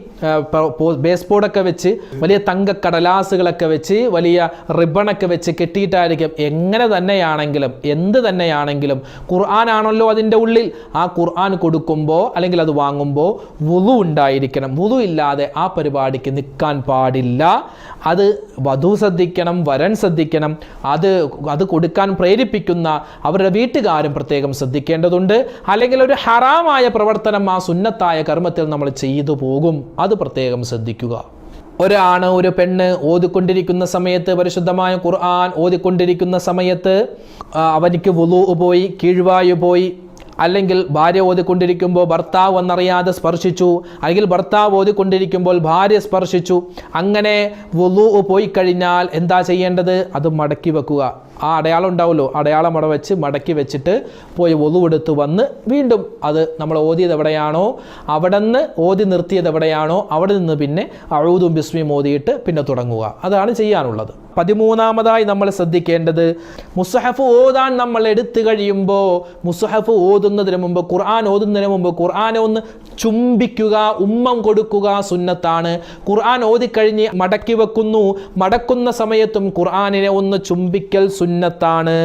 Speaker 1: ബേസ് ബോർഡൊക്കെ വെച്ച് വലിയ തങ്കക്കടലാസുകളൊക്കെ വെച്ച് വലിയ റിബണൊക്കെ വെച്ച് കെട്ടിയിട്ടായിരിക്കും. എങ്ങനെ തന്നെയാണെങ്കിലും എന്ത് തന്നെയാണെങ്കിലും ഖുർആനാണല്ലോ അതിൻ്റെ ഉള്ളിൽ. ആ ഖുർആൻ കൊടുക്കുമ്പോൾ അല്ലെങ്കിൽ അത് വാങ്ങുമ്പോൾ വുളു ഉണ്ടായിരിക്കണം. വുളു ഇല്ലാതെ ആ പരിപാടിക്ക് നിൽക്കാൻ പാടില്ല. അത് വധു ശ്രദ്ധിക്കണം, വരൻ ശ്രദ്ധിക്കണം. അത് കൊടുക്കാൻ പ്രേരിപ്പിക്കുന്ന അവരുടെ വീട്ടുകാരും പ്രത്യേകം ശ്രദ്ധിക്കേണ്ടതുണ്ട്. അല്ലെങ്കിൽ ഒരു ഹറാമായ പ്രവർത്തനം ആ സുന്നത്തായ കർമ്മത്തിൽ നമ്മൾ ചെയ്തു പോകും. അത് പ്രത്യേകം ശ്രദ്ധിക്കുക. ഒരാണ് ഒരു പെണ്ണ് ഓതിക്കൊണ്ടിരിക്കുന്ന സമയത്ത്, പരിശുദ്ധമായ ഖുർആൻ ഓതിക്കൊണ്ടിരിക്കുന്ന സമയത്ത് അവനിക്ക് വുളൂ പോയി, കീഴ്വായു പോയി, അല്ലെങ്കിൽ ഭാര്യ ഓതിക്കൊണ്ടിരിക്കുമ്പോൾ ഭർത്താവ് എന്നറിയാതെ സ്പർശിച്ചു, അല്ലെങ്കിൽ ഭർത്താവ് ഓതിക്കൊണ്ടിരിക്കുമ്പോൾ ഭാര്യ സ്പർശിച്ചു, അങ്ങനെ വുളൂ പോയി കഴിഞ്ഞാൽ എന്താ ചെയ്യേണ്ടത്? അത് മടക്കി വെക്കുക. ആ അടയാളം ഉണ്ടാവുമല്ലോ, അടയാളം അവിടെ വെച്ച് മടക്കി വെച്ചിട്ട് പോയി വുളൂ എടുത്ത് വന്ന് വീണ്ടും അത് നമ്മൾ ഓതിയത് എവിടെയാണോ, അവിടെ നിന്ന് ഓതി നിർത്തിയത് എവിടെയാണോ അവിടെ നിന്ന് പിന്നെ അഊദു ബിസ്മിയും ഓതിയിട്ട് പിന്നെ തുടങ്ങുക. അതാണ് ചെയ്യാനുള്ളത്. 13ാമതായി നമ്മൾ ശ്രദ്ധിക്കേണ്ടത്, മുസ്ഹഫ് ഓതാൻ നമ്മൾ എടുത്തു കഴിയുമ്പോൾ, മുസ്ഹഫ് ഓതുന്നതിന് മുമ്പ്, ഖുർആൻ ഓതുന്നതിന് മുമ്പ് ഖുർആനെ ഒന്ന് ചുംബിക്കുക, ഉമ്മം കൊടുക്കുക സുന്നത്താണ്. ഖുർആൻ ഓതിക്കഴിഞ്ഞ് മടക്കി വെക്കുന്നു, മടക്കുന്ന സമയത്തും ഖുർആനിനെ ഒന്ന് ചുംബിക്കൽ സുന്നത്താണ്.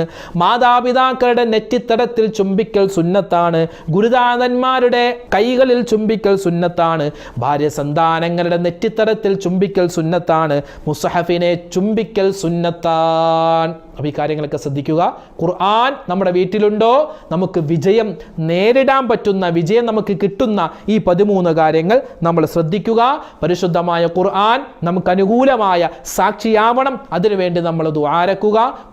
Speaker 1: മാതാപിതാക്കളുടെ നെറ്റിത്തടത്തിൽ ചുംബിക്കൽ സുന്നത്താണ്. ഗുരുനാഥന്മാരുടെ കൈകളിൽ ചുംബിക്കൽ സുന്നത്താണ്. ഭാര്യ സന്താനങ്ങളുടെ നെറ്റിത്തടത്തിൽ ചുംബിക്കൽ സുന്നത്താണ്. മുസ്ഹഫിനെ ചുംബിക്കൽ സുന്നത്താൻ. അപ്പോൾ ഈ കാര്യങ്ങളൊക്കെ ശ്രദ്ധിക്കുക. ഖുർആൻ നമ്മുടെ വീട്ടിലുണ്ടോ, നമുക്ക് വിജയം നേരിടാൻ പറ്റുന്ന, വിജയം നമുക്ക് കിട്ടുന്ന ഈ 13 കാര്യങ്ങൾ നമ്മൾ ശ്രദ്ധിക്കുക. പരിശുദ്ധമായ ഖുർആൻ നമുക്ക് അനുകൂലമായ സാക്ഷിയാവണം. അതിനുവേണ്ടി നമ്മൾ ദുആരക്കുക.